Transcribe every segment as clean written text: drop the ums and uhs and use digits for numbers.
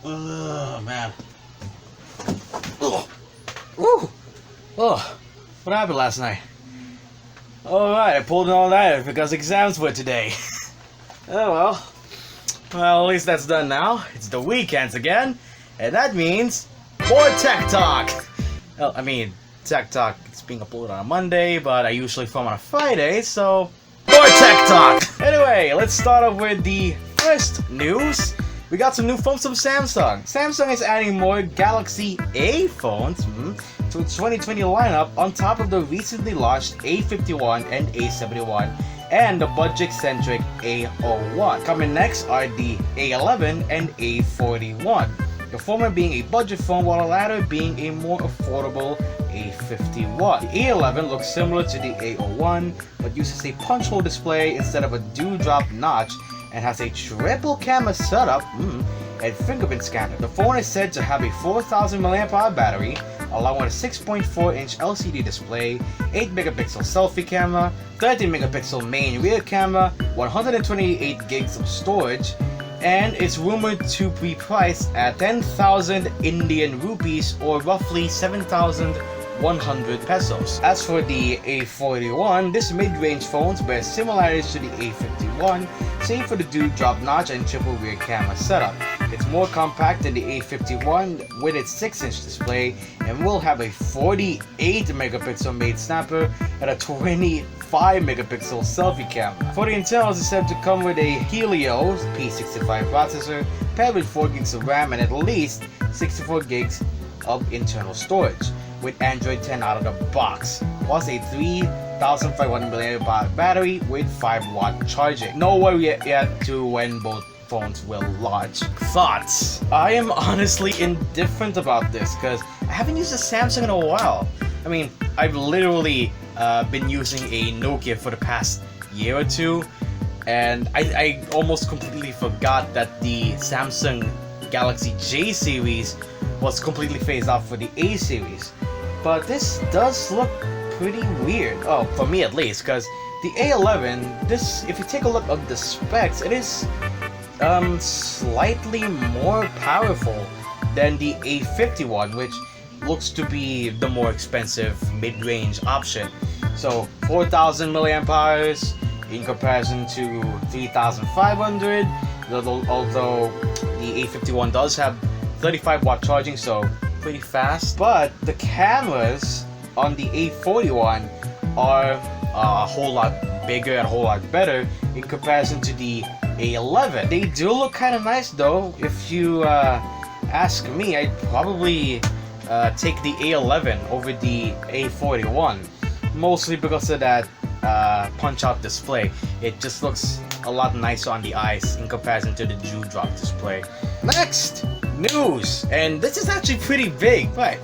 Oh man. Oh. Woo. Oh. What happened last night? Alright, I pulled an all-nighter because exams were today. Oh well. Well, at least that's done now. It's the weekends again, and that means more Tech Talk! Well, I mean, Tech Talk is being uploaded on a Monday, but I usually film on a Friday, so more Tech Talk! Anyway, let's start off with the first news. We got some new phones from Samsung. Samsung is adding more Galaxy A phones to its 2020 lineup on top of the recently launched A51 and A71 and the budget-centric A01. Coming next are the A11 and A41. The former being a budget phone while the latter being a more affordable A51. The A11 looks similar to the A01 but uses a punch hole display instead of a dewdrop notch and has a triple camera setup and fingerprint scanner. The phone is said to have a 4000 mAh battery along with a 6.4-inch LCD display, 8-megapixel selfie camera, 13-megapixel main rear camera, 128 gigs of storage, and it's rumored to be priced at 10,000 Indian rupees or roughly 7,100 pesos. As for the A41, this mid-range phone bears similarities to the A51, save for the dewdrop notch and triple rear camera setup. It's more compact than the A51 with its 6-inch display and will have a 48-megapixel main snapper and a 25-megapixel selfie camera. For the internals, it's said to come with a Helio P65 processor paired with 4 gigs of RAM and at least 64 gigs of internal storage, with Android 10 out of the box, plus a 3,500 mAh battery with 5-watt charging. No worry yet to when both phones will launch. Thoughts? I am honestly indifferent about this because I haven't used a Samsung in a while. I mean, I've literally been using a Nokia for the past year or two, and I almost completely forgot that the Samsung Galaxy J series was completely phased out for the A series. But this does look pretty weird. Oh, for me at least, because the A11, this, if you take a look at the specs, it is slightly more powerful than the A51, which looks to be the more expensive mid-range option. So 4,000 mAh in comparison to 3,500, although the A51 does have 35-watt charging, so pretty fast. But the cameras on the A41 are a whole lot bigger and a whole lot better in comparison to the A11. They do look kind of nice though. If you ask me, I'd probably take the A11 over the A41, mostly because of that punch-out display. It just looks a lot nicer on the eyes in comparison to the dewdrop display. Next news, and this is actually pretty big, but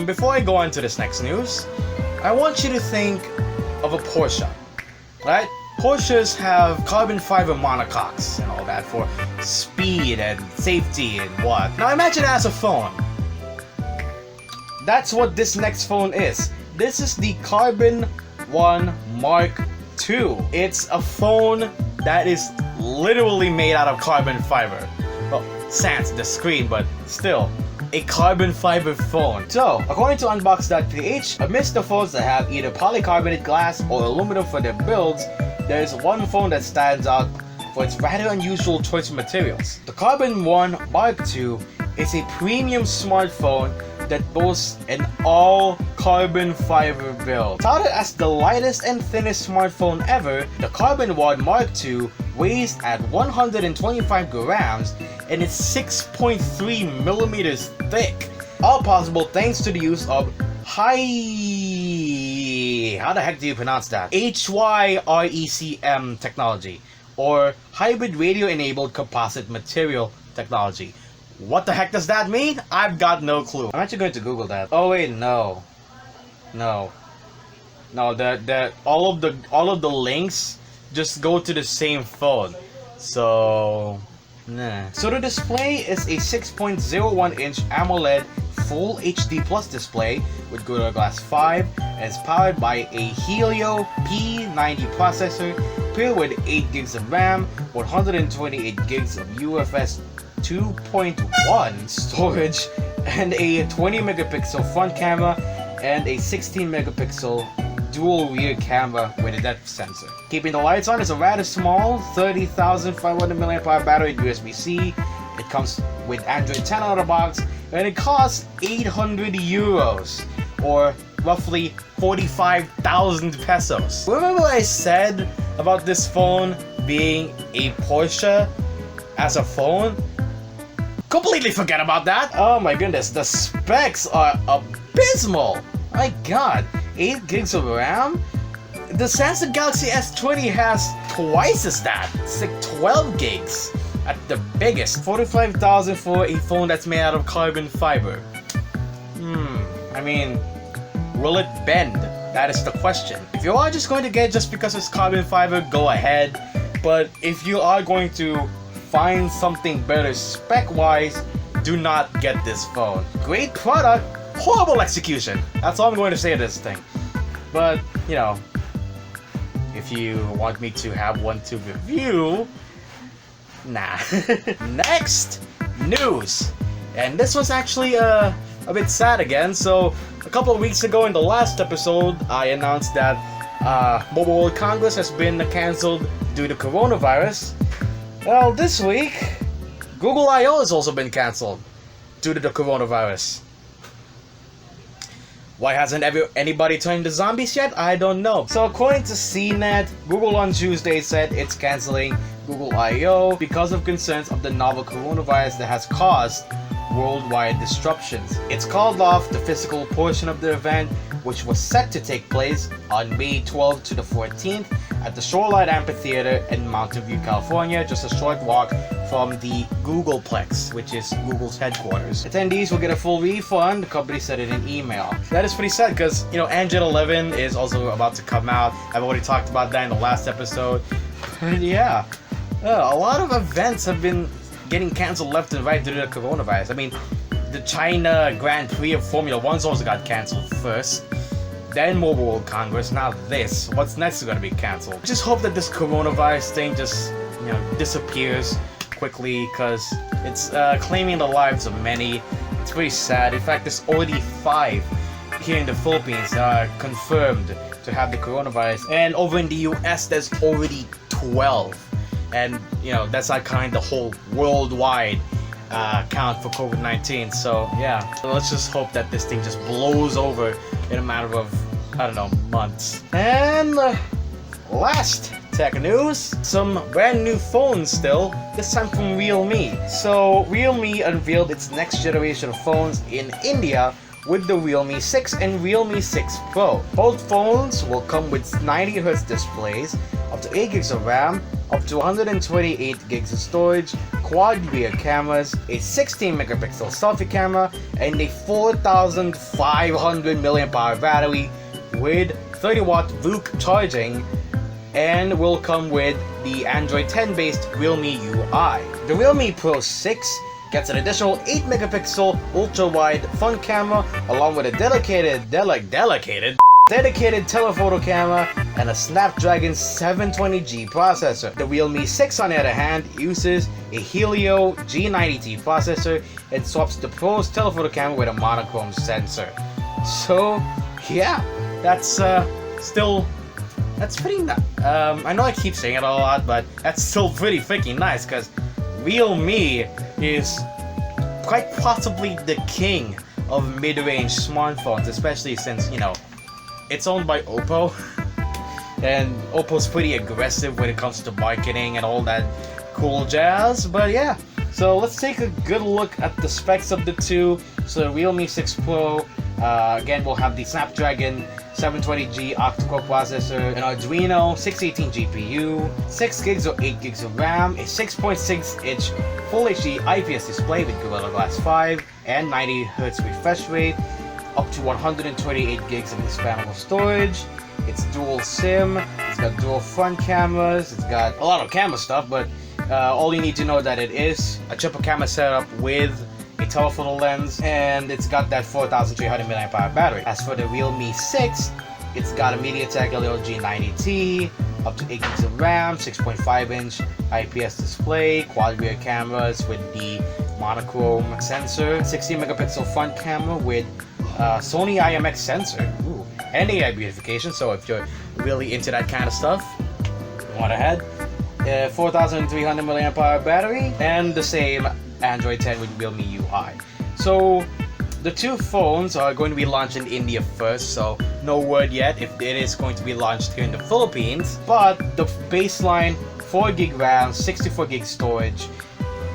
before I go on to this next news, I want you to think of a Porsche, right? Porsches have carbon fiber monocoques and all that for speed and safety and what. Now imagine it as a phone. That's what this next phone is. This is the Carbon One Mark II. It's a phone that is literally made out of carbon fiber. Well, sans the screen, but still, a carbon fiber phone. So, according to Unbox.ph, amidst the phones that have either polycarbonate glass or aluminum for their builds, there's one phone that stands out for its rather unusual choice of materials. The Carbon One Mark II is a premium smartphone that boasts an all-carbon fiber build. Touted as the lightest and thinnest smartphone ever, the Carbon One Mark II weighs at 125 grams and is 6.3 millimeters thick. All possible thanks to the use of how the heck do you pronounce that? HYRECM technology, or hybrid radio-enabled composite material technology. What the heck does that mean? I've got no clue. I'm actually going to Google that. Oh wait, no. All of the links just go to the same phone. So nah. So the display is a 6.01-inch AMOLED Full HD Plus display with Gorilla Glass 5 and is powered by a Helio P90 processor paired with 8 gigs of RAM, 128 gigs of UFS 2.1 storage and a 20 megapixel front camera and a 16 megapixel dual rear camera with a depth sensor. Keeping the lights on is a rather small 30,500 mAh battery USB-C. It comes with Android 10 out of the box and it costs 800 euros or roughly 45,000 pesos. Remember what I said about this phone being a Porsche as a phone? Completely forget about that. Oh my goodness, the specs are abysmal. My god, 8 gigs of RAM? The Samsung Galaxy S20 has twice as that. It's like 12 gigs at the biggest. 45,000 for a phone that's made out of carbon fiber. I mean, will it bend? That is the question. If you are just going to get it just because it's carbon fiber, go ahead. But if you are going to find something better spec-wise, do not get this phone. Great product, horrible execution. That's all I'm going to say to this thing. But, you know, if you want me to have one to review, nah. Next, news. And this was actually a bit sad again. So, a couple of weeks ago in the last episode, I announced that Mobile World Congress has been cancelled due to coronavirus. Well, this week, Google I/O has also been cancelled due to the coronavirus. Why hasn't anybody turned into zombies yet? I don't know. So according to CNET, Google on Tuesday said it's cancelling Google I/O because of concerns of the novel coronavirus that has caused worldwide disruptions. It's called off the physical portion of the event, which was set to take place on May 12th to the 14th at the Shoreline Amphitheater in Mountain View, California, just a short walk from the Googleplex, which is Google's headquarters. Attendees will get a full refund, the company said in an email. That is pretty sad because, you know, Android 11 is also about to come out. I've already talked about that in the last episode. But yeah, a lot of events have been getting cancelled left and right due to the coronavirus. I mean, the China Grand Prix of Formula 1's also got cancelled first. Then Mobile World Congress, now this. What's next is going to be cancelled. Just hope that this coronavirus thing just, you know, disappears quickly because it's claiming the lives of many. It's pretty sad. In fact, there's already 5 here in the Philippines confirmed to have the coronavirus. And over in the US, there's already 12. And, you know, that's not counting the whole worldwide count for COVID-19. So, yeah. So let's just hope that this thing just blows over in a matter of, I don't know, months. And last tech news, some brand new phones still, this time from Realme. So, Realme unveiled its next generation of phones in India with the Realme 6 and Realme 6 Pro. Both phones will come with 90Hz displays, up to 8 gigs of RAM, up to 128 gigs of storage, quad rear cameras, a 16 megapixel selfie camera, and a 4,500 mAh battery with 30 watt VOOC charging, and will come with the Android 10 based Realme UI. The Realme Pro 6 gets an additional 8 megapixel ultra wide front camera along with a dedicated telephoto camera and a Snapdragon 720G processor. The Realme 6 on the other hand uses a Helio G90T processor and swaps the Pro's telephoto camera with a monochrome sensor. So yeah, that's pretty nice. I know I keep saying it a lot, but that's still pretty freaking nice because Realme is quite possibly the king of mid-range smartphones, especially since, you know, it's owned by Oppo, and Oppo's pretty aggressive when it comes to marketing and all that cool jazz. But yeah, so let's take a good look at the specs of the two. So the Realme 6 Pro, again, will have the Snapdragon 720G octa-core processor, an Arduino 618 GPU, 6 gigs or 8 gigs of RAM, a 6.6-inch Full HD IPS display with Gorilla Glass 5, and 90Hz refresh rate, up to 128 gigs of expandable storage. It's dual SIM, it's got dual front cameras, it's got a lot of camera stuff, but all you need to know that it is a triple camera setup with a telephoto lens, and it's got that 4,300 mAh battery. As for the Realme 6, it's got a MediaTek Helio G90T, up to 8 gigs of RAM, 6.5-inch IPS display, quad rear cameras with the monochrome sensor, 60 megapixel front camera with Sony IMX sensor, and AI beautification. So if you're really into that kind of stuff, go on ahead. 4,300 mAh battery, and the same Android 10 with Realme UI. So the two phones are going to be launched in India first, so no word yet if it is going to be launched here in the Philippines. But the baseline 4 gig RAM, 64 gig storage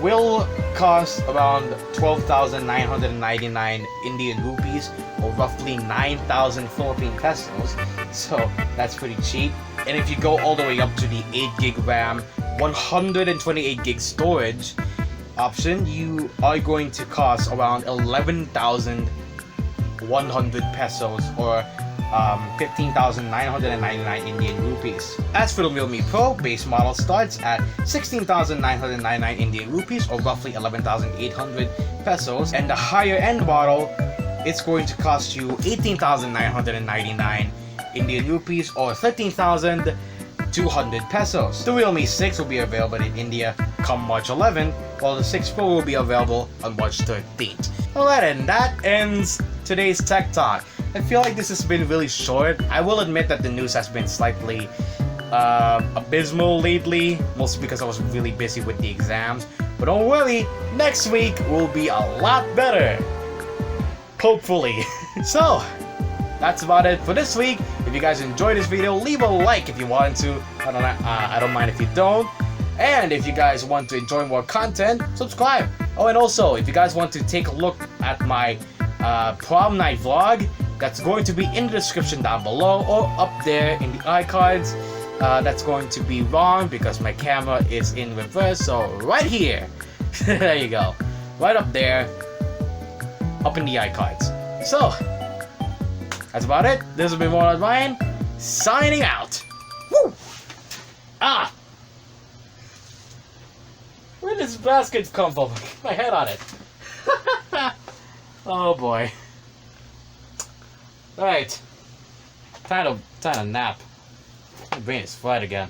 will cost around 12,999 Indian rupees, or roughly 9,000 Philippine pesos. So that's pretty cheap. And if you go all the way up to the 8 gig RAM, 128 gig storage option, you are going to cost around 11,100 pesos, or 15,999 Indian rupees. As for the Realme Pro, base model starts at 16,999 Indian rupees, or roughly 11,800 pesos, and the higher end model, it's going to cost you 18,999 Indian rupees, or 13,200 pesos. The Realme 6 will be available in India come March 11th, while the 6 Pro will be available on March 13th. Alright, and that ends today's Tech Talk. I feel like this has been really short. I will admit that the news has been slightly abysmal lately, mostly because I was really busy with the exams. But don't worry, next week will be a lot better. Hopefully. So, that's about it for this week. If you guys enjoyed this video, leave a like if you want to. I don't mind if you don't. And if you guys want to enjoy more content, subscribe. Oh, and also, if you guys want to take a look at my Prom Night vlog, that's going to be in the description down below, or up there in the iCards. That's going to be wrong because my camera is in reverse, so right here. There you go. Right up there, up in the iCards. So, that's about it. This has been More on Mine, signing out. Woo! Ah! Where did this basket come from? My head on it. Oh boy. Alright. Time to nap. My brain is fried again.